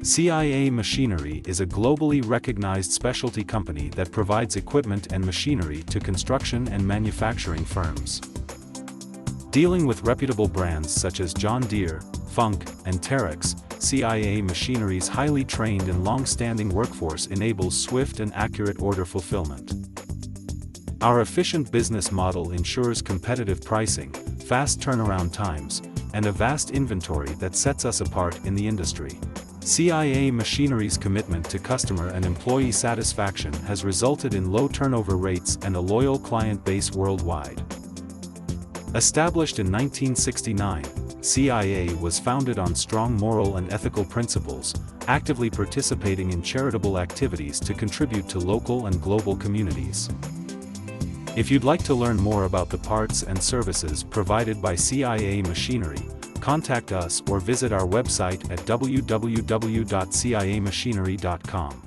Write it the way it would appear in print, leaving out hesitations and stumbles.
CIA Machinery is a globally recognized specialty company that provides equipment and machinery to construction and manufacturing firms. Dealing with reputable brands such as John Deere, Funk, and Terex, CIA Machinery's highly trained and long-standing workforce enables swift and accurate order fulfillment. Our efficient business model ensures competitive pricing, fast turnaround times, and a vast inventory that sets us apart in the industry. CIA Machinery's commitment to customer and employee satisfaction has resulted in low turnover rates and a loyal client base worldwide. Established in 1969, CIA was founded on strong moral and ethical principles, actively participating in charitable activities to contribute to local and global communities. If you'd like to learn more about the parts and services provided by CIA Machinery, contact us or visit our website at www.ciamachinery.com.